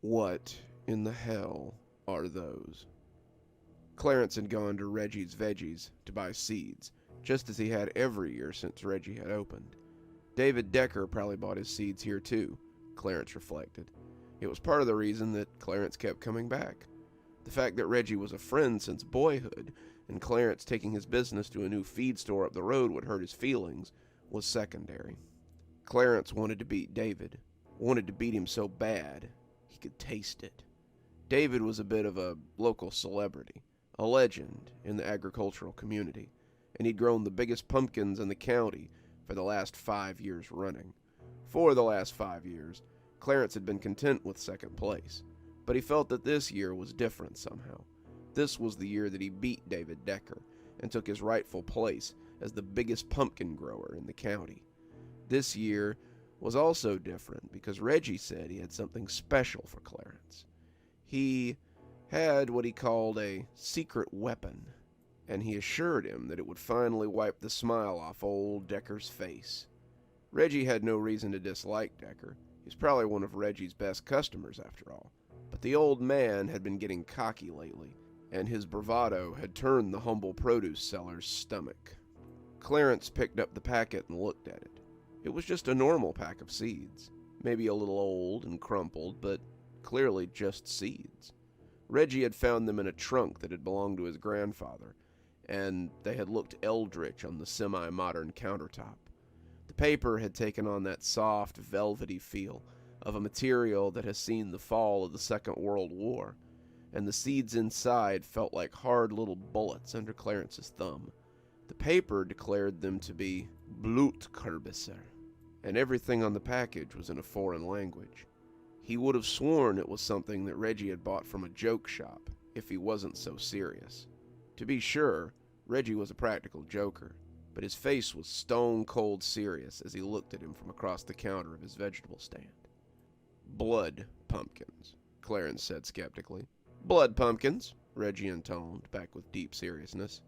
What in the hell are those? Clarence had gone to Reggie's Veggies to buy seeds, just as he had every year since Reggie had opened. David Decker probably bought his seeds here too, Clarence reflected. It was part of the reason that Clarence kept coming back. The fact that Reggie was a friend since boyhood, and Clarence taking his business to a new feed store up the road would hurt his feelings, was secondary. Clarence wanted to beat David, wanted to beat him so bad he could taste it. David was a bit of a local celebrity, a legend in the agricultural community, and he'd grown the biggest pumpkins in the county for the last 5 years running. For the last 5 years, Clarence had been content with second place, but he felt that this year was different somehow. This was the year that he beat David Decker and took his rightful place as the biggest pumpkin grower in the county. This year was also different because Reggie said he had something special for Clarence. He had what he called a secret weapon, and he assured him that it would finally wipe the smile off old Decker's face. Reggie had no reason to dislike Decker. He was probably one of Reggie's best customers after all. But the old man had been getting cocky lately, and his bravado had turned the humble produce seller's stomach. Clarence picked up the packet and looked at it. It was just a normal pack of seeds, maybe a little old and crumpled, but clearly just seeds. Reggie had found them in a trunk that had belonged to his grandfather, and they had looked eldritch on the semi-modern countertop. The paper had taken on that soft, velvety feel of a material that has seen the fall of the Second World War, and the seeds inside felt like hard little bullets under Clarence's thumb. The paper declared them to be Blutkürbisser, and everything on the package was in a foreign language. He would have sworn it was something that Reggie had bought from a joke shop, if he wasn't so serious. To be sure, Reggie was a practical joker, but his face was stone-cold serious as he looked at him from across the counter of his vegetable stand. "Blood pumpkins," Clarence said skeptically. "Blood pumpkins," Reggie intoned, back with deep seriousness.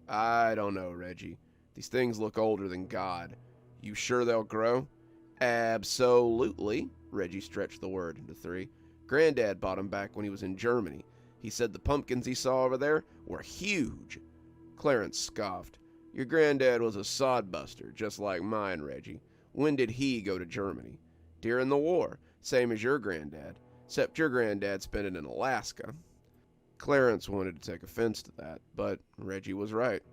"I don't know, Reggie. These things look older than God. You sure they'll grow?" "Absolutely," Reggie stretched the word into 3. "Granddad bought 'em back when he was in Germany. He said the pumpkins he saw over there were huge." Clarence scoffed. "Your granddad was a sodbuster, just like mine, Reggie. When did he go to Germany?" "During the war, same as your granddad, except your granddad spent it in Alaska." Clarence wanted to take offense to that, but Reggie was right.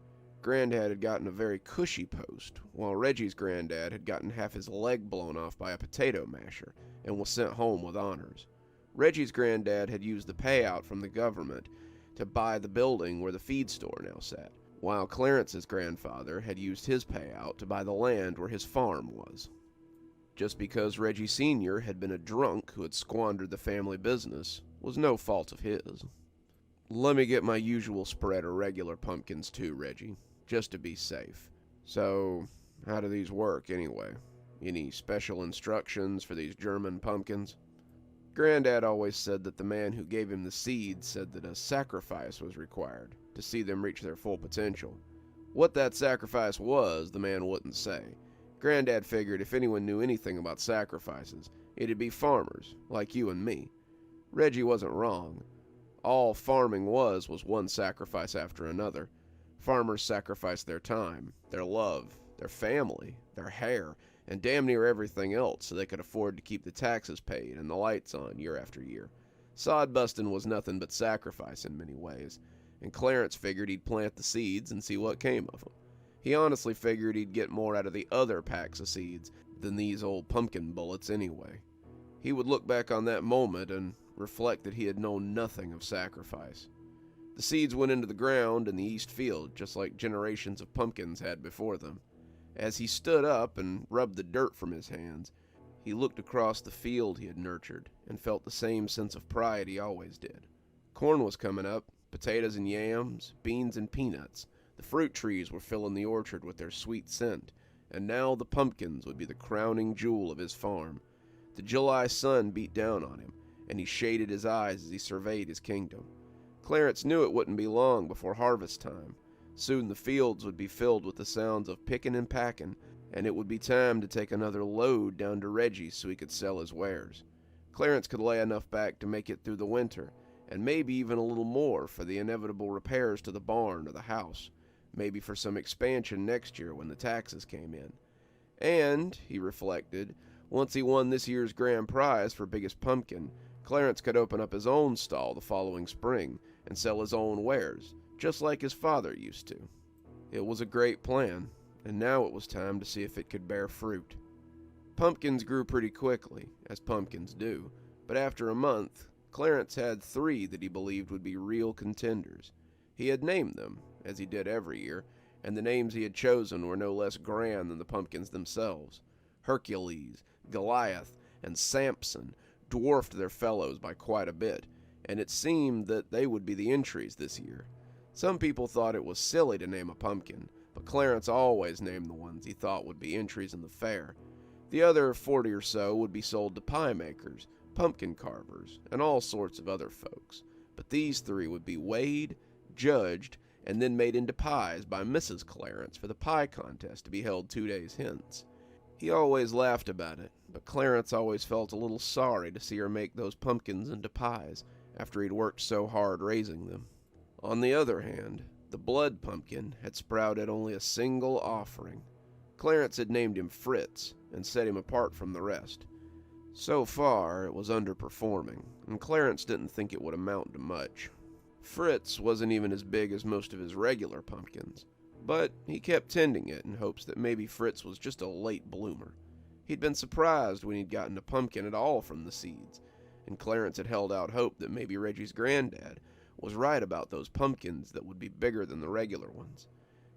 Granddad had gotten a very cushy post, while Reggie's granddad had gotten half his leg blown off by a potato masher and was sent home with honors. Reggie's granddad had used the payout from the government to buy the building where the feed store now sat, while Clarence's grandfather had used his payout to buy the land where his farm was. Just because Reggie Sr. had been a drunk who had squandered the family business was no fault of his. "Let me get my usual spread of regular pumpkins too, Reggie, just to be safe. So, how do these work anyway? Any special instructions for these German pumpkins?" Granddad always said that the man who gave him the seeds said that a sacrifice was required to see them reach their full potential. What that sacrifice was, the man wouldn't say. Granddad figured if anyone knew anything about sacrifices, it'd be farmers, like you and me. Reggie wasn't wrong. All farming was one sacrifice after another. Farmers sacrificed their time, their love, their family, their hair, and damn near everything else so they could afford to keep the taxes paid and the lights on year after year. Sod bustin' was nothing but sacrifice in many ways, and Clarence figured he'd plant the seeds and see what came of them. He honestly figured he'd get more out of the other packs of seeds than these old pumpkin bullets anyway. He would look back on that moment and reflect that he had known nothing of sacrifice. The seeds went into the ground in the east field, just like generations of pumpkins had before them. As he stood up and rubbed the dirt from his hands, he looked across the field he had nurtured and felt the same sense of pride he always did. Corn was coming up, potatoes and yams, beans and peanuts. The fruit trees were filling the orchard with their sweet scent, and now the pumpkins would be the crowning jewel of his farm. The July sun beat down on him, and he shaded his eyes as he surveyed his kingdom. Clarence knew it wouldn't be long before harvest time. Soon the fields would be filled with the sounds of picking and packing, and it would be time to take another load down to Reggie's so he could sell his wares. Clarence could lay enough back to make it through the winter, and maybe even a little more for the inevitable repairs to the barn or the house, maybe for some expansion next year when the taxes came in. And, he reflected, once he won this year's grand prize for biggest pumpkin, Clarence could open up his own stall the following spring and sell his own wares, just like his father used to. It was a great plan, and now it was time to see if it could bear fruit. Pumpkins grew pretty quickly, as pumpkins do, but after a month, Clarence had 3 that he believed would be real contenders. He had named them, as he did every year, and the names he had chosen were no less grand than the pumpkins themselves. Hercules, Goliath, and Samson dwarfed their fellows by quite a bit, and it seemed that they would be the entries this year. Some people thought it was silly to name a pumpkin, but Clarence always named the ones he thought would be entries in the fair. The other 40 or so would be sold to pie makers, pumpkin carvers, and all sorts of other folks, but these 3 would be weighed, judged, and then made into pies by Mrs. Clarence for the pie contest to be held 2 days hence. He always laughed about it, but Clarence always felt a little sorry to see her make those pumpkins into pies after he'd worked so hard raising them. On the other hand, the blood pumpkin had sprouted only a single offering. Clarence had named him Fritz and set him apart from the rest. So far, it was underperforming, and Clarence didn't think it would amount to much. Fritz wasn't even as big as most of his regular pumpkins, but he kept tending it in hopes that maybe Fritz was just a late bloomer. He'd been surprised when he'd gotten a pumpkin at all from the seeds, and Clarence had held out hope that maybe Reggie's granddad was right about those pumpkins that would be bigger than the regular ones.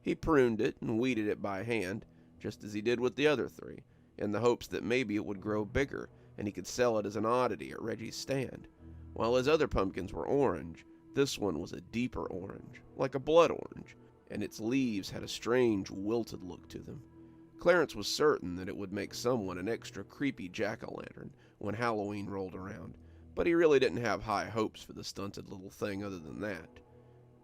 He pruned it and weeded it by hand, just as he did with the other 3, in the hopes that maybe it would grow bigger and he could sell it as an oddity at Reggie's stand. While his other pumpkins were orange, this one was a deeper orange, like a blood orange, and its leaves had a strange, wilted look to them. Clarence was certain that it would make someone an extra creepy jack-o'-lantern when Halloween rolled around, but he really didn't have high hopes for the stunted little thing other than that.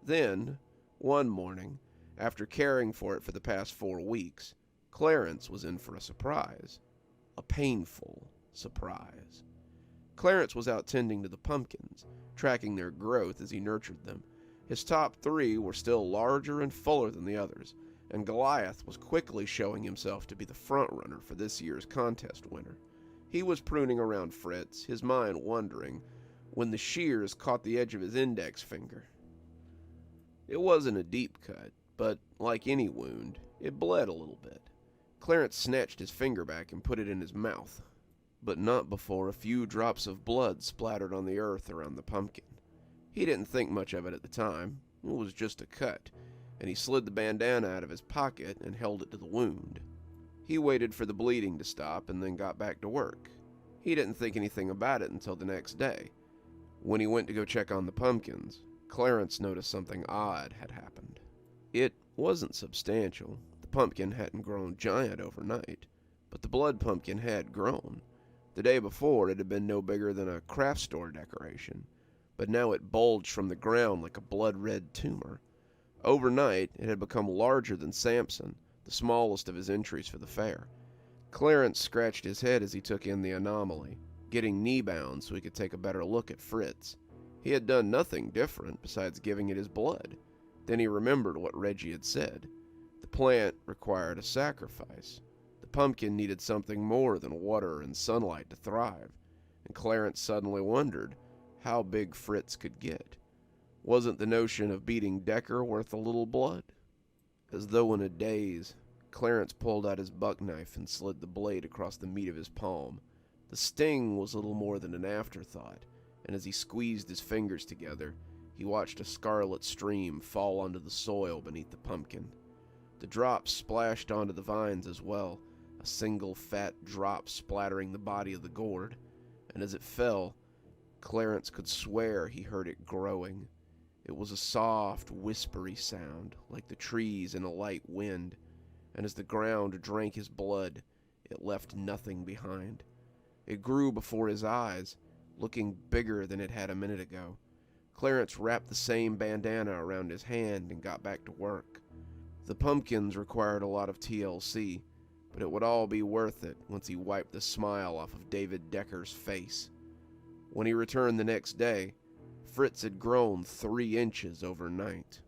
Then, one morning, after caring for it for the past 4 weeks, Clarence was in for a surprise. A painful surprise. Clarence was out tending to the pumpkins, tracking their growth as he nurtured them. His top 3 were still larger and fuller than the others, and Goliath was quickly showing himself to be the front-runner for this year's contest winner. He was pruning around Fritz, his mind wandering, when the shears caught the edge of his index finger. It wasn't a deep cut, but like any wound, it bled a little bit. Clarence snatched his finger back and put it in his mouth, but not before a few drops of blood splattered on the earth around the pumpkin. He didn't think much of it at the time. It was just a cut, and he slid the bandana out of his pocket and held it to the wound. He waited for the bleeding to stop and then got back to work. He didn't think anything about it until the next day. When he went to go check on the pumpkins, Clarence noticed something odd had happened. It wasn't substantial. The pumpkin hadn't grown giant overnight, but the blood pumpkin had grown. The day before, it had been no bigger than a craft store decoration, but now it bulged from the ground like a blood-red tumor. Overnight, it had become larger than Samson, the smallest of his entries for the fair. Clarence scratched his head as he took in the anomaly, getting knee-bound so he could take a better look at Fritz. He had done nothing different besides giving it his blood. Then he remembered what Reggie had said. The plant required a sacrifice. The pumpkin needed something more than water and sunlight to thrive, and Clarence suddenly wondered how big Fritz could get. Wasn't the notion of beating Decker worth a little blood? As though in a daze, Clarence pulled out his buck knife and slid the blade across the meat of his palm. The sting was little more than an afterthought, and as he squeezed his fingers together, he watched a scarlet stream fall onto the soil beneath the pumpkin. The drops splashed onto the vines as well, a single fat drop splattering the body of the gourd, and as it fell, Clarence could swear he heard it growing. It was a soft, whispery sound, like the trees in a light wind, and as the ground drank his blood, it left nothing behind. It grew before his eyes, looking bigger than it had a minute ago. Clarence wrapped the same bandana around his hand and got back to work. The pumpkins required a lot of TLC, but it would all be worth it once he wiped the smile off of David Decker's face. When he returned the next day, Fritz had grown 3 inches overnight.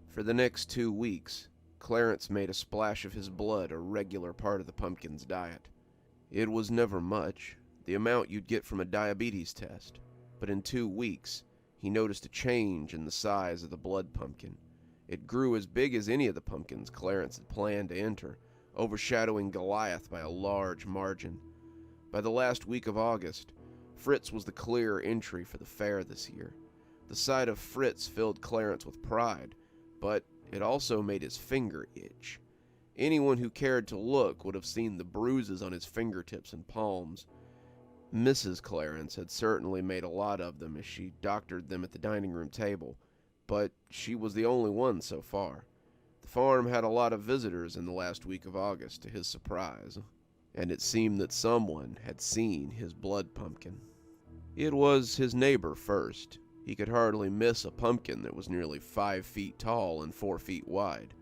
For the next 2 weeks, Clarence made a splash of his blood a regular part of the pumpkin's diet. It was never much, the amount you'd get from a diabetes test, but in 2 weeks, he noticed a change in the size of the blood pumpkin. It grew as big as any of the pumpkins Clarence had planned to enter, overshadowing Goliath by a large margin. By the last week of August, Fritz was the clear entry for the fair this year. The sight of Fritz filled Clarence with pride, but it also made his finger itch. Anyone who cared to look would have seen the bruises on his fingertips and palms. Mrs. Clarence had certainly made a lot of them as she doctored them at the dining room table, but she was the only one so far. The farm had a lot of visitors in the last week of August, to his surprise, and it seemed that someone had seen his blood pumpkin. It was his neighbor first. He could hardly miss a pumpkin that was nearly 5 feet tall and 4 feet wide.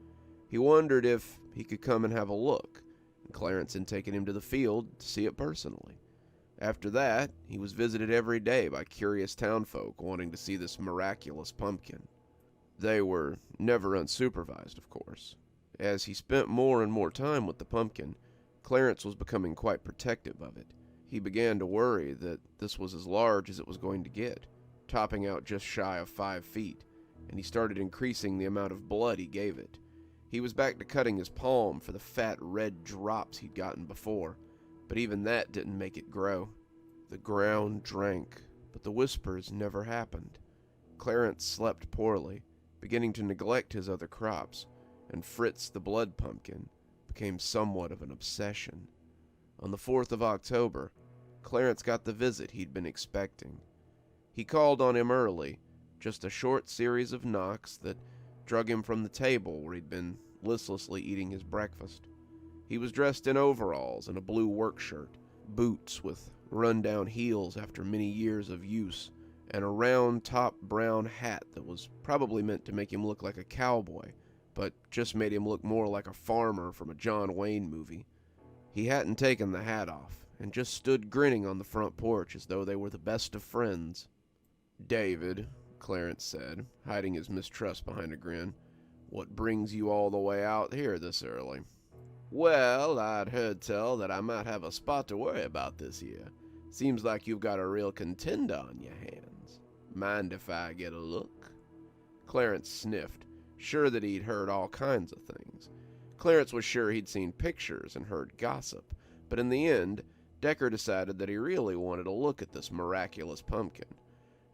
He wondered if he could come and have a look, and Clarence had taken him to the field to see it personally. After that, he was visited every day by curious townfolk wanting to see this miraculous pumpkin. They were never unsupervised, of course. As he spent more and more time with the pumpkin, Clarence was becoming quite protective of it. He began to worry that this was as large as it was going to get, topping out just shy of 5 feet, and he started increasing the amount of blood he gave it. He was back to cutting his palm for the fat red drops he'd gotten before, but even that didn't make it grow. The ground drank, but the whispers never happened. Clarence slept poorly, beginning to neglect his other crops, and Fritz the blood pumpkin became somewhat of an obsession. On the 4th of October, Clarence got the visit he'd been expecting. He called on him early, just a short series of knocks that drug him from the table where he'd been listlessly eating his breakfast. He was dressed in overalls and a blue work shirt, boots with run-down heels after many years of use, and a round-top brown hat that was probably meant to make him look like a cowboy, but just made him look more like a farmer from a John Wayne movie. He hadn't taken the hat off, and just stood grinning on the front porch as though they were the best of friends. "David," Clarence said, hiding his mistrust behind a grin, "what brings you all the way out here this early?" "Well, I'd heard tell that I might have a spot to worry about this year. Seems like you've got a real contender on your hands. Mind if I get a look?" Clarence sniffed, sure that he'd heard all kinds of things. Clarence was sure he'd seen pictures and heard gossip, but in the end, Decker decided that he really wanted a look at this miraculous pumpkin.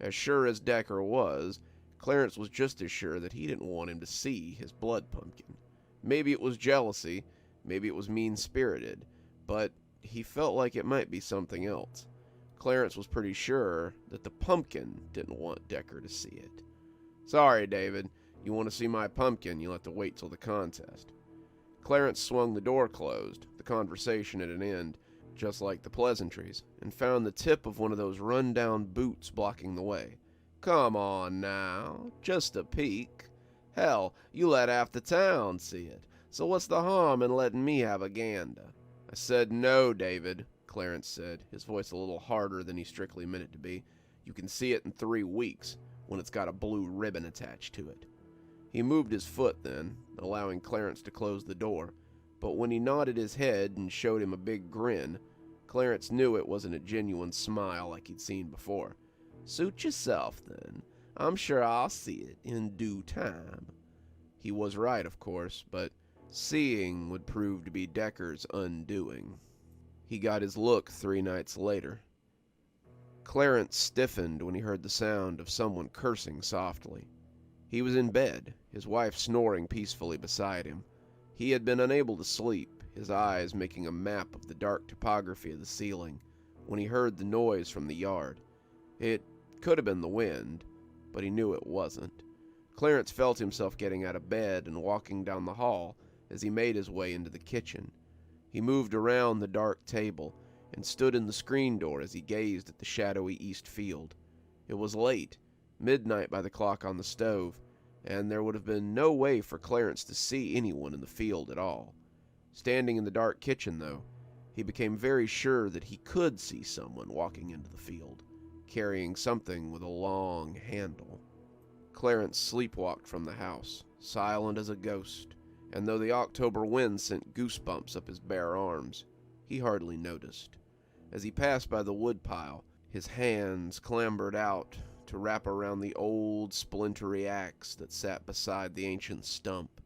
As sure as Decker was, Clarence was just as sure that he didn't want him to see his blood pumpkin. Maybe it was jealousy, maybe it was mean-spirited, but he felt like it might be something else. Clarence was pretty sure that the pumpkin didn't want Decker to see it. "Sorry, David, you want to see my pumpkin, you'll have to wait till the contest." Clarence swung the door closed, the conversation at an end, just like the pleasantries, and found the tip of one of those run-down boots blocking the way. "Come on now, just a peek. Hell, you let half the town see it, so what's the harm in letting me have a gander?" "I said no, David," Clarence said, his voice a little harder than he strictly meant it to be. "You can see it in 3 weeks, when it's got a blue ribbon attached to it." He moved his foot then, allowing Clarence to close the door, but when he nodded his head and showed him a big grin, Clarence knew it wasn't a genuine smile like he'd seen before. "Suit yourself, then. I'm sure I'll see it in due time." He was right, of course, but seeing would prove to be Decker's undoing. He got his look 3 nights later. Clarence stiffened when he heard the sound of someone cursing softly. He was in bed, his wife snoring peacefully beside him. He had been unable to sleep, his eyes making a map of the dark topography of the ceiling, when he heard the noise from the yard. It could have been the wind, but he knew it wasn't. Clarence felt himself getting out of bed and walking down the hall as he made his way into the kitchen. He moved around the dark table and stood in the screen door as he gazed at the shadowy east field. It was late, midnight by the clock on the stove, and there would have been no way for Clarence to see anyone in the field at all. Standing in the dark kitchen, though, he became very sure that he could see someone walking into the field, carrying something with a long handle. Clarence sleepwalked from the house, silent as a ghost, and though the October wind sent goosebumps up his bare arms, he hardly noticed. As he passed by the woodpile, his hands clambered out to wrap around the old, splintery axe that sat beside the ancient stump.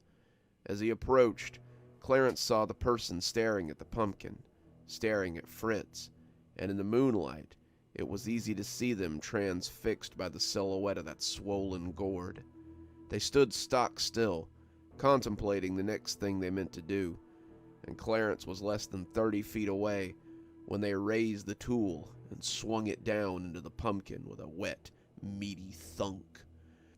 As he approached, Clarence saw the person staring at the pumpkin, staring at Fritz, and in the moonlight, it was easy to see them transfixed by the silhouette of that swollen gourd. They stood stock still, contemplating the next thing they meant to do, and Clarence was less than 30 feet away when they raised the tool and swung it down into the pumpkin with a wet, meaty thunk.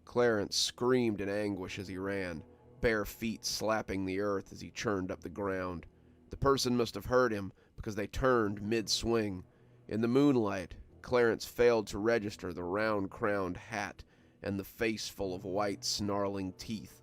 Clarence screamed in anguish as he ran, bare feet slapping the earth as he churned up the ground. The person must have heard him because they turned mid-swing. In the moonlight, Clarence failed to register the round-crowned hat and the face full of white, snarling teeth.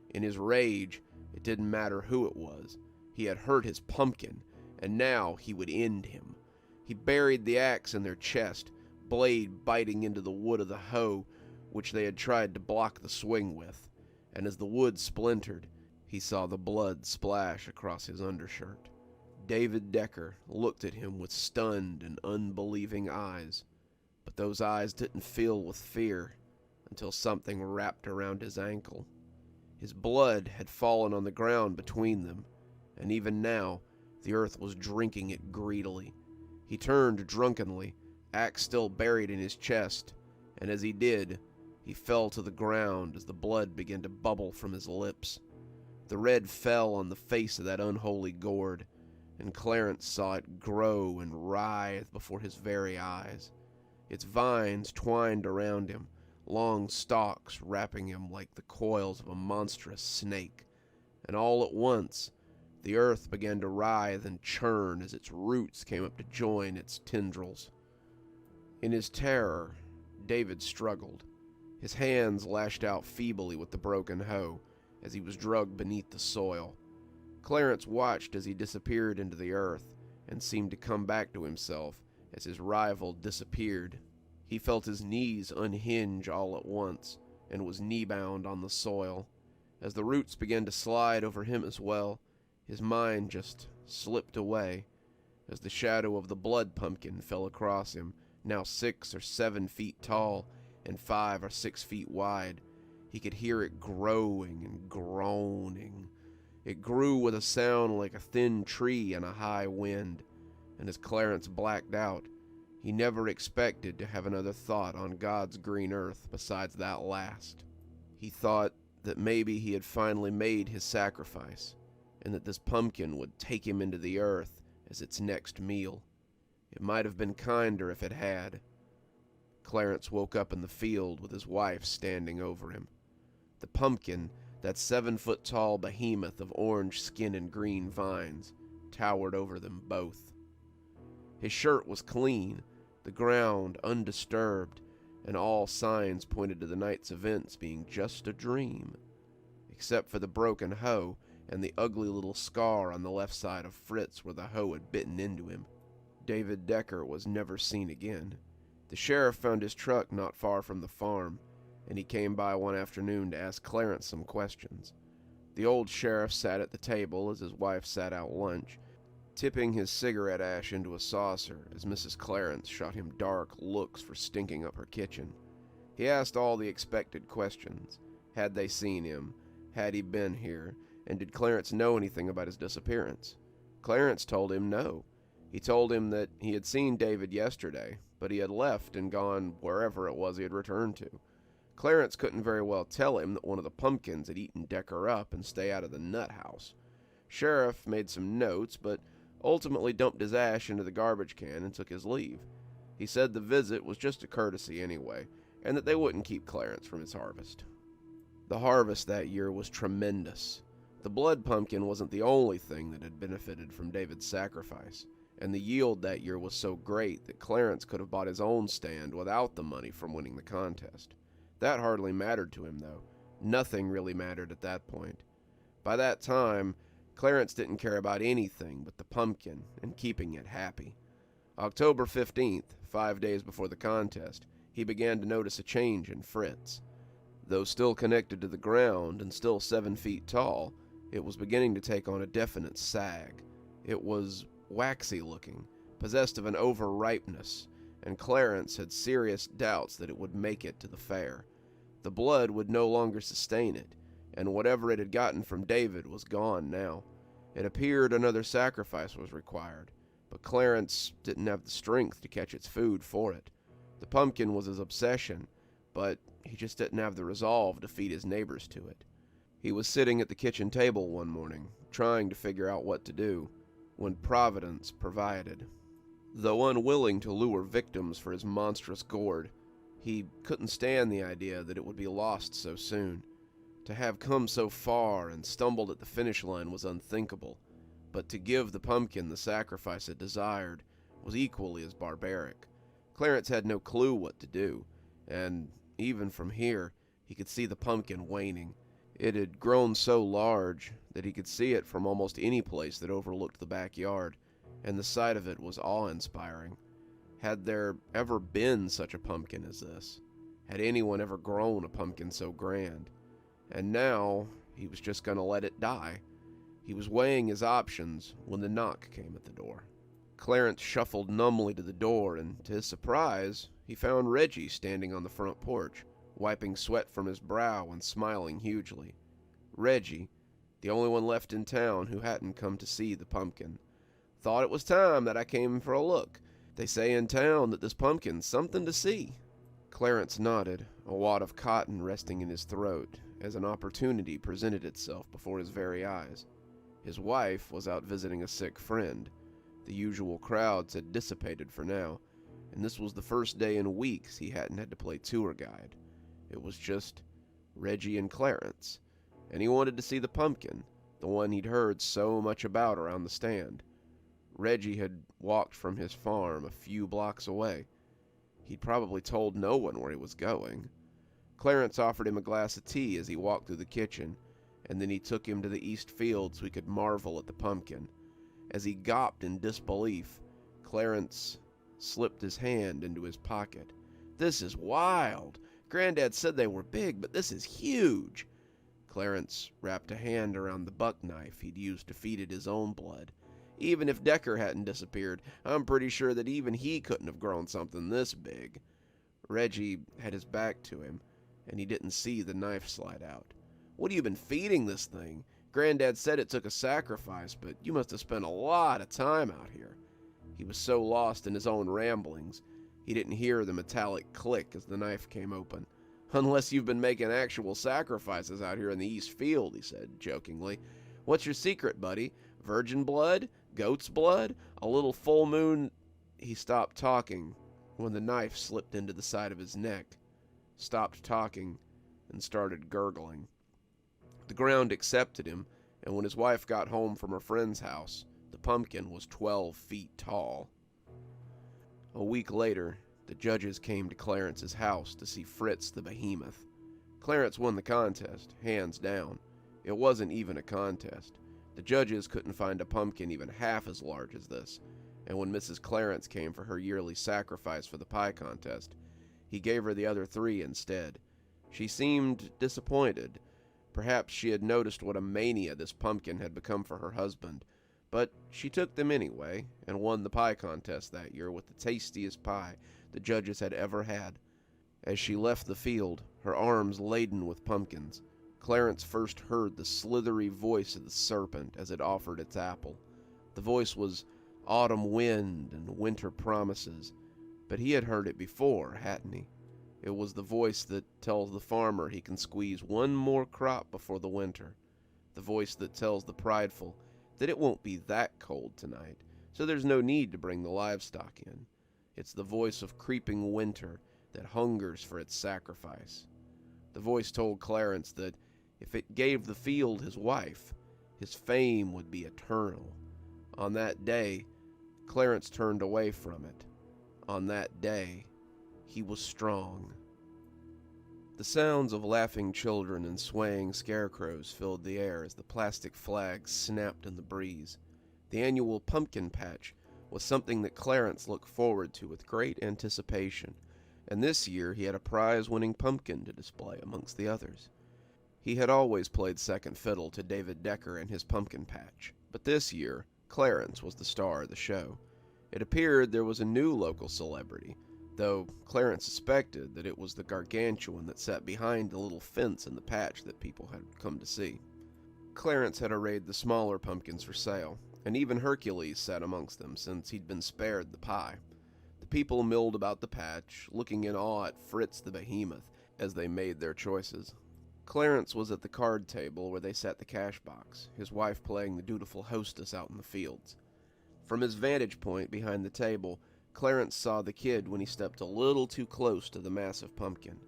In his rage, it didn't matter who it was. He had hurt his pumpkin, and now he would end him. He buried the axe in their chest, blade biting into the wood of the hoe, which they had tried to block the swing with, and as the wood splintered, he saw the blood splash across his undershirt. David Decker looked at him with stunned and unbelieving eyes, but those eyes didn't fill with fear until something wrapped around his ankle. His blood had fallen on the ground between them, and even now the earth was drinking it greedily. He turned drunkenly, axe still buried in his chest, and as he did, he fell to the ground as the blood began to bubble from his lips. The red fell on the face of that unholy gourd, and Clarence saw it grow and writhe before his very eyes. Its vines twined around him, long stalks wrapping him like the coils of a monstrous snake, and all at once the earth began to writhe and churn as its roots came up to join its tendrils. In his terror, David struggled. His hands lashed out feebly with the broken hoe as he was dragged beneath the soil. Clarence watched as he disappeared into the earth and seemed to come back to himself as his rival disappeared. He felt his knees unhinge all at once and was knee-bound on the soil. As the roots began to slide over him as well, his mind just slipped away as the shadow of the blood pumpkin fell across him, now 6 or 7 feet tall and 5 or 6 feet wide. He could hear it growing and groaning. It grew with a sound like a thin tree in a high wind, and as Clarence blacked out, he never expected to have another thought on God's green earth besides that last. He thought that maybe he had finally made his sacrifice, and that this pumpkin would take him into the earth as its next meal. It might have been kinder if it had. Clarence woke up in the field with his wife standing over him. The pumpkin, that 7-foot-tall behemoth of orange skin and green vines, towered over them both. His shirt was clean, the ground undisturbed, and all signs pointed to the night's events being just a dream, except for the broken hoe and the ugly little scar on the left side of Fritz where the hoe had bitten into him. David Decker was never seen again. The sheriff found his truck not far from the farm, and he came by one afternoon to ask Clarence some questions. The old sheriff sat at the table as his wife sat out lunch, tipping his cigarette ash into a saucer as Mrs. Clarence shot him dark looks for stinking up her kitchen. He asked all the expected questions. Had they seen him? Had he been here? And did Clarence know anything about his disappearance? Clarence told him no. He told him that he had seen David yesterday, but he had left and gone wherever it was he had returned to. Clarence couldn't very well tell him that one of the pumpkins had eaten Decker up and stay out of the nut house. Sheriff made some notes, but ultimately dumped his ash into the garbage can and took his leave. He said the visit was just a courtesy anyway, and that they wouldn't keep Clarence from his harvest. The harvest that year was tremendous. The blood pumpkin wasn't the only thing that had benefited from David's sacrifice, and the yield that year was so great that Clarence could have bought his own stand without the money from winning the contest. That hardly mattered to him, though. Nothing really mattered at that point. By that time, Clarence didn't care about anything but the pumpkin and keeping it happy. October 15th, 5 days before the contest, he began to notice a change in Fritz. Though still connected to the ground and still 7 feet tall, it was beginning to take on a definite sag. It was waxy looking, possessed of an over-ripeness, and Clarence had serious doubts that it would make it to the fair. The blood would no longer sustain it, and whatever it had gotten from David was gone now. It appeared another sacrifice was required, but Clarence didn't have the strength to catch its food for it. The pumpkin was his obsession, but he just didn't have the resolve to feed his neighbors to it. He was sitting at the kitchen table one morning, trying to figure out what to do, when Providence provided. Though unwilling to lure victims for his monstrous gourd, he couldn't stand the idea that it would be lost so soon. To have come so far and stumbled at the finish line was unthinkable, but to give the pumpkin the sacrifice it desired was equally as barbaric. Clarence had no clue what to do, and even from here, he could see the pumpkin waning. It had grown so large that he could see it from almost any place that overlooked the backyard, and the sight of it was awe-inspiring. Had there ever been such a pumpkin as this? Had anyone ever grown a pumpkin so grand? And now, he was just going to let it die. He was weighing his options when the knock came at the door. Clarence shuffled numbly to the door, and to his surprise, he found Reggie standing on the front porch, wiping sweat from his brow and smiling hugely. Reggie, the only one left in town who hadn't come to see the pumpkin. "Thought it was time that I came for a look. They say in town that this pumpkin's something to see." Clarence nodded, a wad of cotton resting in his throat, as an opportunity presented itself before his very eyes. His wife was out visiting a sick friend. The usual crowds had dissipated for now, and this was the first day in weeks he hadn't had to play tour guide. It was just Reggie and Clarence, and he wanted to see the pumpkin, the one he'd heard so much about around the stand. Reggie had walked from his farm a few blocks away. He'd probably told no one where he was going. Clarence offered him a glass of tea as he walked through the kitchen, and then he took him to the east field so he could marvel at the pumpkin. As he gawped in disbelief, Clarence slipped his hand into his pocket. "This is wild. Granddad said they were big, but this is huge." Clarence wrapped a hand around the buck knife he'd used to feed it his own blood. Even if Decker hadn't disappeared, I'm pretty sure that even he couldn't have grown something this big. Reggie had his back to him, and he didn't see the knife slide out. "What have you been feeding this thing? Granddad said it took a sacrifice, but you must have spent a lot of time out here." He was so lost in his own ramblings, he didn't hear the metallic click as the knife came open. "Unless you've been making actual sacrifices out here in the east field," he said jokingly. "What's your secret, buddy? Virgin blood? Goat's blood? A little full moon?" He stopped talking when the knife slipped into the side of his neck, stopped talking, and started gurgling. The ground accepted him, and when his wife got home from her friend's house, the pumpkin was 12 feet tall. A week later, the judges came to Clarence's house to see Fritz the behemoth. Clarence won the contest, hands down. It wasn't even a contest. The judges couldn't find a pumpkin even half as large as this, and when Mrs. Clarence came for her yearly sacrifice for the pie contest, he gave her the other 3 instead. She seemed disappointed. Perhaps she had noticed what a mania this pumpkin had become for her husband, but she took them anyway, and won the pie contest that year with the tastiest pie the judges had ever had. As she left the field, her arms laden with pumpkins, Clarence first heard the slithery voice of the serpent as it offered its apple. The voice was autumn wind and winter promises, but he had heard it before, hadn't he? It was the voice that tells the farmer he can squeeze one more crop before the winter. The voice that tells the prideful that it won't be that cold tonight, so there's no need to bring the livestock in. It's the voice of creeping winter that hungers for its sacrifice. The voice told Clarence that if it gave the field his wife, his fame would be eternal. On that day, Clarence turned away from it. On that day, he was strong. The sounds of laughing children and swaying scarecrows filled the air as the plastic flags snapped in the breeze. The annual pumpkin patch was something that Clarence looked forward to with great anticipation, and this year he had a prize-winning pumpkin to display amongst the others. He had always played second fiddle to David Decker and his pumpkin patch, but this year, Clarence was the star of the show. It appeared there was a new local celebrity, though Clarence suspected that it was the gargantuan that sat behind the little fence in the patch that people had come to see. Clarence had arrayed the smaller pumpkins for sale, and even Hercules sat amongst them since he'd been spared the pie. The people milled about the patch, looking in awe at Fritz the behemoth as they made their choices. Clarence was at the card table where they sat the cash box, his wife playing the dutiful hostess out in the fields. From his vantage point behind the table, Clarence saw the kid when he stepped a little too close to the massive pumpkin.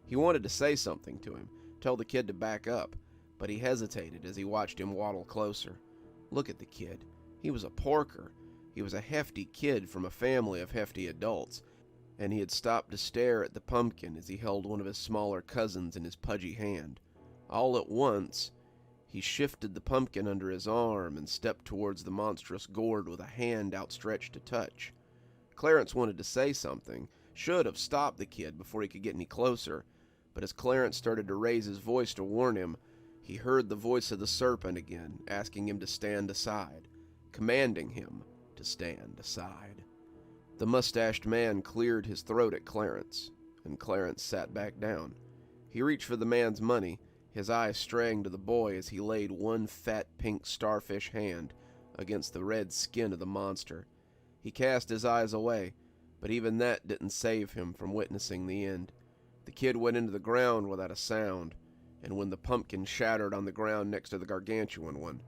He wanted to say something to him, tell the kid to back up, but he hesitated as he watched him waddle closer. Look at the kid. He was a porker. He was a hefty kid from a family of hefty adults, and he had stopped to stare at the pumpkin as he held one of his smaller cousins in his pudgy hand. All at once, he shifted the pumpkin under his arm and stepped towards the monstrous gourd with a hand outstretched to touch. Clarence wanted to say something, should have stopped the kid before he could get any closer, but as Clarence started to raise his voice to warn him, he heard the voice of the serpent again, asking him to stand aside, commanding him to stand aside. The mustached man cleared his throat at Clarence, and Clarence sat back down. He reached for the man's money, his eyes straying to the boy as he laid one fat pink starfish hand against the red skin of the monster. He cast his eyes away, but even that didn't save him from witnessing the end. The kid went into the ground without a sound, and when the pumpkin shattered on the ground next to the gargantuan one,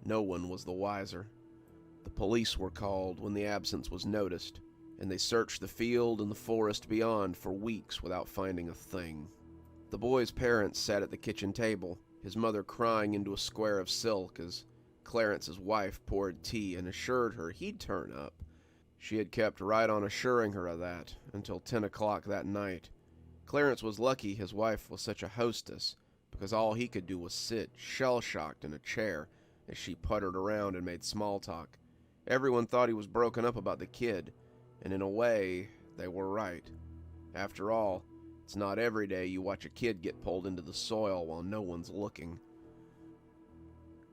no one was the wiser. The police were called when the absence was noticed, and they searched the field and the forest beyond for weeks without finding a thing. The boy's parents sat at the kitchen table, his mother crying into a square of silk as Clarence's wife poured tea and assured her he'd turn up. She had kept right on assuring her of that until 10 o'clock that night. Clarence was lucky his wife was such a hostess, because all he could do was sit, shell-shocked in a chair, as she puttered around and made small talk. Everyone thought he was broken up about the kid, and in a way, they were right. After all, it's not every day you watch a kid get pulled into the soil while no one's looking.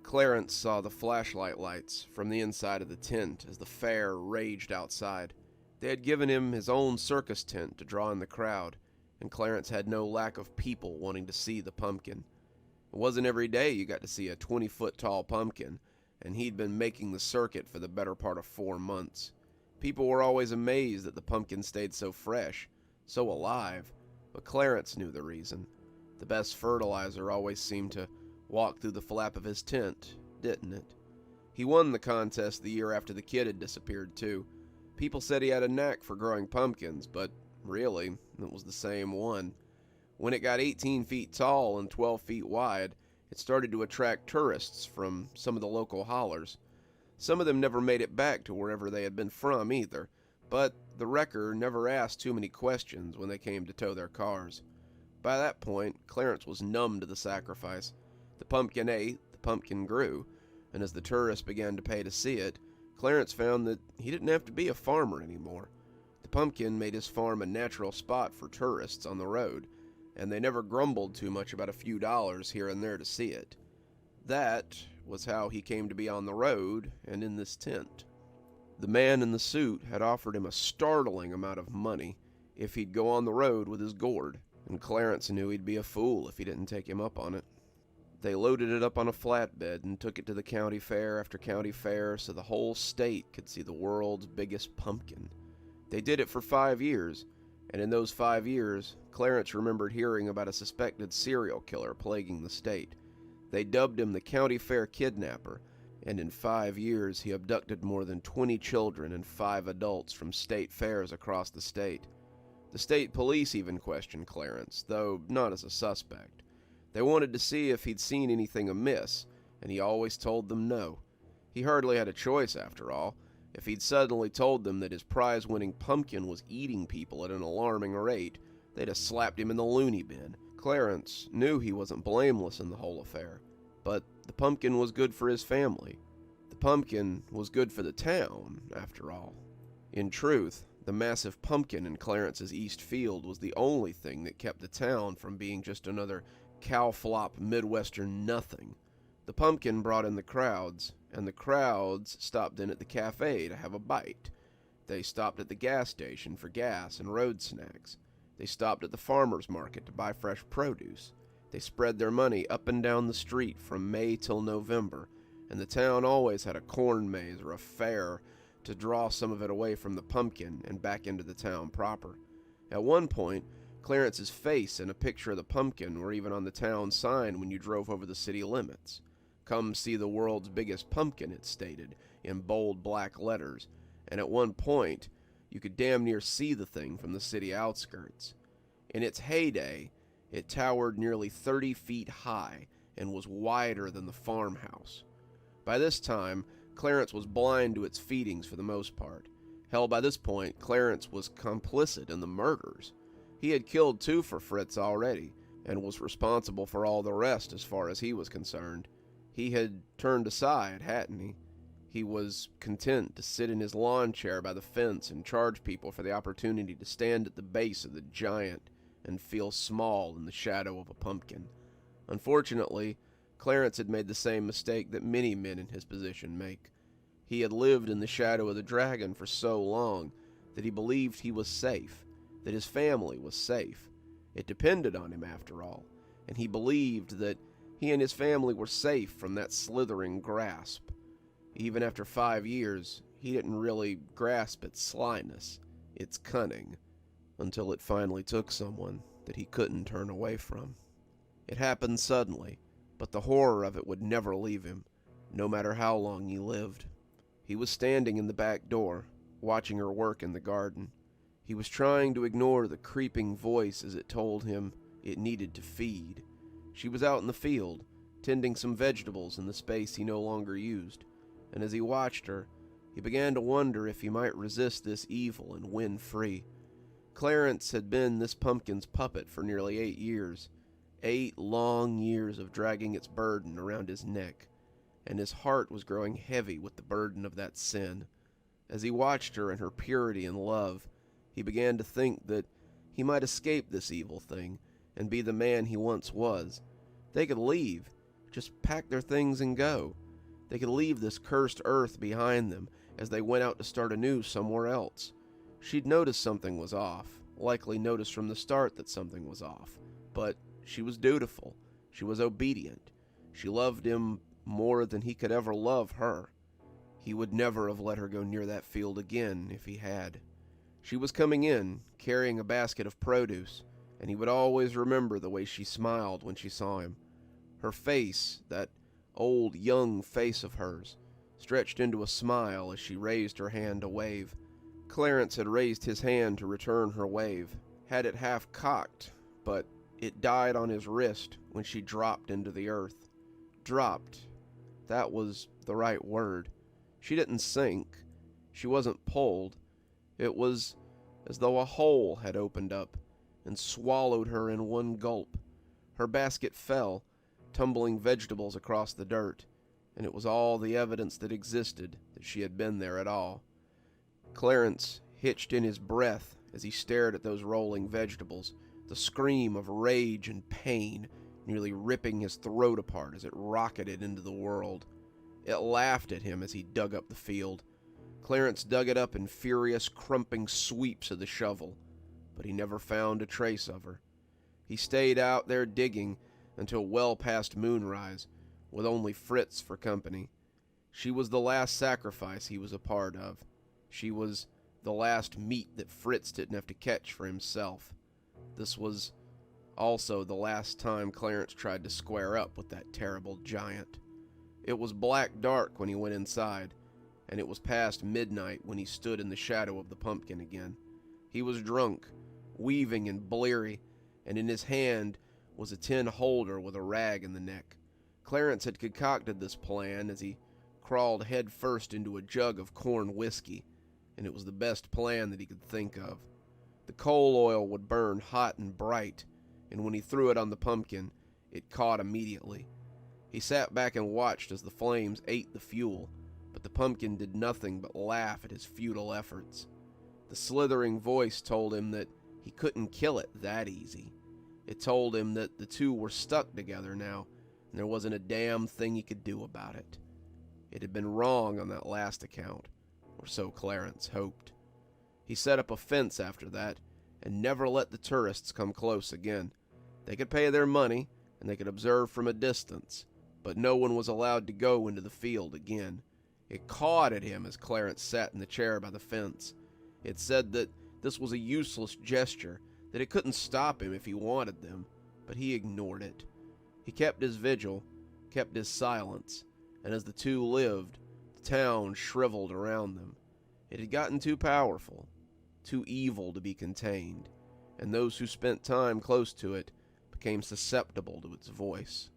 Clarence saw the flashlight lights from the inside of the tent as the fair raged outside. They had given him his own circus tent to draw in the crowd, and Clarence had no lack of people wanting to see the pumpkin. It wasn't every day you got to see a 20-foot-tall pumpkin, and he'd been making the circuit for the better part of 4 months. People were always amazed that the pumpkin stayed so fresh, so alive, but Clarence knew the reason. The best fertilizer always seemed to walk through the flap of his tent, didn't it? He won the contest the year after the kid had disappeared, too. People said he had a knack for growing pumpkins, but really, it was the same one. When it got 18 feet tall and 12 feet wide, it started to attract tourists from some of the local hollers. Some of them never made it back to wherever they had been from either, but the wrecker never asked too many questions when they came to tow their cars. By that point, Clarence was numb to the sacrifice. The pumpkin ate, the pumpkin grew, and as the tourists began to pay to see it, Clarence found that he didn't have to be a farmer anymore. The pumpkin made his farm a natural spot for tourists on the road, and they never grumbled too much about a few dollars here and there to see it. That was how he came to be on the road and in this tent. The man in the suit had offered him a startling amount of money if he'd go on the road with his gourd, and Clarence knew he'd be a fool if he didn't take him up on it. They loaded it up on a flatbed and took it to the county fair after county fair so the whole state could see the world's biggest pumpkin. They did it for 5 years, and in those 5 years, Clarence remembered hearing about a suspected serial killer plaguing the state. They dubbed him the County Fair Kidnapper, and in 5 years he abducted more than 20 children and 5 adults from state fairs across the state. The state police even questioned Clarence, though not as a suspect. They wanted to see if he'd seen anything amiss, and he always told them no. He hardly had a choice, after all. If he'd suddenly told them that his prize-winning pumpkin was eating people at an alarming rate, they'd have slapped him in the loony bin. Clarence knew he wasn't blameless in the whole affair, but the pumpkin was good for his family. The pumpkin was good for the town, after all. In truth, the massive pumpkin in Clarence's east field was the only thing that kept the town from being just another cow-flop Midwestern nothing. The pumpkin brought in the crowds, and the crowds stopped in at the cafe to have a bite. They stopped at the gas station for gas and road snacks. They stopped at the farmer's market to buy fresh produce. They spread their money up and down the street from May till November, and the town always had a corn maze or a fair to draw some of it away from the pumpkin and back into the town proper. At one point, Clarence's face and a picture of the pumpkin were even on the town sign when you drove over the city limits. "Come see the world's biggest pumpkin," it stated, in bold black letters, and at one point, you could damn near see the thing from the city outskirts. In its heyday, it towered nearly 30 feet high and was wider than the farmhouse. By this time, Clarence was blind to its feedings for the most part. Hell, by this point, Clarence was complicit in the murders. He had killed 2 for Fritz already, and was responsible for all the rest as far as he was concerned. He had turned aside, hadn't he? He was content to sit in his lawn chair by the fence and charge people for the opportunity to stand at the base of the giant and feel small in the shadow of a pumpkin. Unfortunately, Clarence had made the same mistake that many men in his position make. He had lived in the shadow of the dragon for so long that he believed he was safe, that his family was safe. It depended on him, after all, and he believed that he and his family were safe from that slithering grasp. Even after 5 years, he didn't really grasp its slyness, its cunning, until it finally took someone that he couldn't turn away from. It happened suddenly, but the horror of it would never leave him, no matter how long he lived. He was standing in the back door, watching her work in the garden. He was trying to ignore the creeping voice as it told him it needed to feed. She was out in the field, tending some vegetables in the space he no longer used, and as he watched her, he began to wonder if he might resist this evil and win free. Clarence had been this pumpkin's puppet for nearly 8 years. 8 long years of dragging its burden around his neck, and his heart was growing heavy with the burden of that sin. As he watched her in her purity and love, he began to think that he might escape this evil thing and be the man he once was. They could leave, just pack their things and go. They could leave this cursed earth behind them as they went out to start anew somewhere else. She'd noticed something was off, likely noticed from the start that something was off, but she was dutiful. She was obedient. She loved him more than he could ever love her. He would never have let her go near that field again if he had. She was coming in, carrying a basket of produce, and he would always remember the way she smiled when she saw him. Her face, that old young face of hers, stretched into a smile as she raised her hand to wave. Clarence had raised his hand to return her wave, had it half cocked, but it died on his wrist when she dropped into the earth. Dropped. That was the right word. She didn't sink. She wasn't pulled. It was as though a hole had opened up and swallowed her in one gulp. Her basket fell, tumbling vegetables across the dirt, and it was all the evidence that existed that she had been there at all. Clarence hitched in his breath as he stared at those rolling vegetables, the scream of rage and pain nearly ripping his throat apart as it rocketed into the world. It laughed at him as he dug up the field. Clarence dug it up in furious, crumping sweeps of the shovel, but he never found a trace of her. He stayed out there digging until well past moonrise, with only Fritz for company. She was the last sacrifice he was a part of. She was the last meat that Fritz didn't have to catch for himself. This was also the last time Clarence tried to square up with that terrible giant. It was black dark when he went inside, and it was past midnight when he stood in the shadow of the pumpkin again. He was drunk, weaving and bleary, and in his hand was a tin holder with a rag in the neck. Clarence had concocted this plan as he crawled head first into a jug of corn whiskey, and it was the best plan that he could think of. The coal oil would burn hot and bright, and when he threw it on the pumpkin, it caught immediately. He sat back and watched as the flames ate the fuel, but the pumpkin did nothing but laugh at his futile efforts. The slithering voice told him that he couldn't kill it that easy. It told him that the two were stuck together now, and there wasn't a damn thing he could do about it. It had been wrong on that last account, or so Clarence hoped. He set up a fence after that, and never let the tourists come close again. They could pay their money, and they could observe from a distance, but no one was allowed to go into the field again. It cawed at him as Clarence sat in the chair by the fence. It said that this was a useless gesture, that it couldn't stop him if he wanted them, but he ignored it. He kept his vigil, kept his silence, and as the two lived, the town shriveled around them. It had gotten too powerful, too evil to be contained, and those who spent time close to it became susceptible to its voice.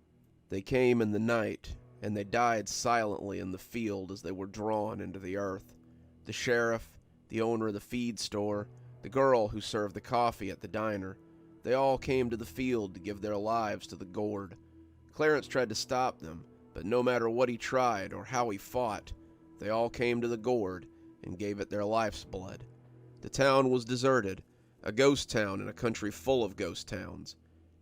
They came in the night, and they died silently in the field as they were drawn into the earth. The sheriff, the owner of the feed store, the girl who served the coffee at the diner, they all came to the field to give their lives to the gourd. Clarence tried to stop them, but no matter what he tried or how he fought, they all came to the gourd and gave it their life's blood. The town was deserted, a ghost town in a country full of ghost towns,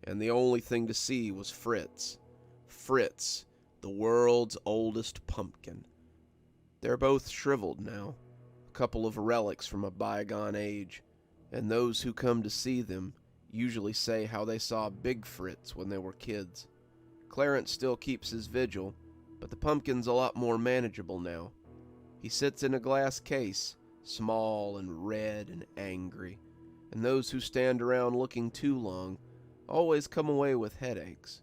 and the only thing to see was Fritz. Fritz, the world's oldest pumpkin. They're both shriveled now, a couple of relics from a bygone age, and those who come to see them usually say how they saw Big Fritz when they were kids. Clarence still keeps his vigil, but the pumpkin's a lot more manageable now. He sits in a glass case, small and red and angry, and those who stand around looking too long always come away with headaches.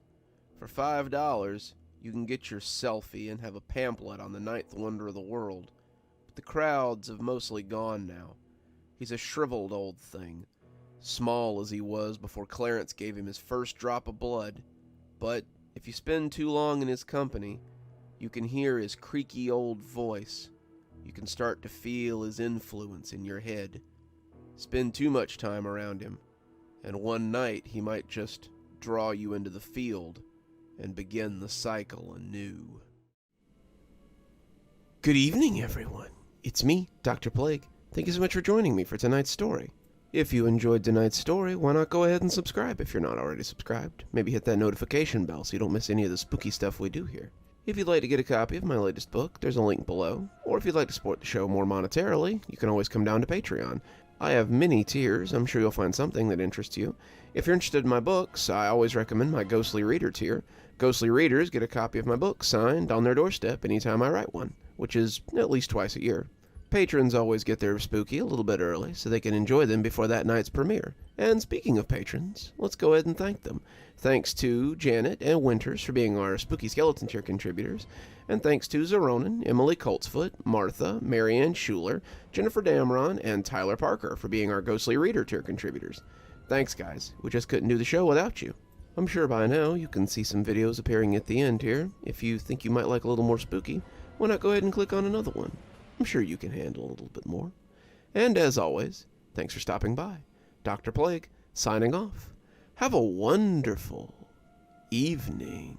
For $5, you can get your selfie and have a pamphlet on the ninth wonder of the world, but the crowds have mostly gone now. He's a shriveled old thing, small as he was before Clarence gave him his first drop of blood, but if you spend too long in his company, you can hear his creaky old voice. You can start to feel his influence in your head. Spend too much time around him, and one night he might just draw you into the field and begin the cycle anew. Good evening, everyone. It's me, Dr. Plague. Thank you so much for joining me for tonight's story. If you enjoyed tonight's story, why not go ahead and subscribe if you're not already subscribed? Maybe hit that notification bell so you don't miss any of the spooky stuff we do here. If you'd like to get a copy of my latest book, there's a link below. Or if you'd like to support the show more monetarily, you can always come down to Patreon. I have many tiers. I'm sure you'll find something that interests you. If you're interested in my books, I always recommend my Ghostly Reader tier. Ghostly Readers get a copy of my book signed on their doorstep anytime I write one, which is at least twice a year. Patrons always get their spooky a little bit early so they can enjoy them before that night's premiere. And speaking of patrons, let's go ahead and thank them. Thanks to Janet and Winters for being our Spooky Skeleton tier contributors, and thanks to Xaronana, Emily Coltsfoot, Martha, Marianne Schuler, Jennifer Damron, and Tyler Parker for being our Ghostly Reader tier contributors. Thanks guys, we just couldn't do the show without you. I'm sure by now you can see some videos appearing at the end here. If you think you might like a little more spooky, why not go ahead and click on another one? I'm sure you can handle a little bit more. And as always, thanks for stopping by. Dr. Plague, signing off. Have a wonderful evening.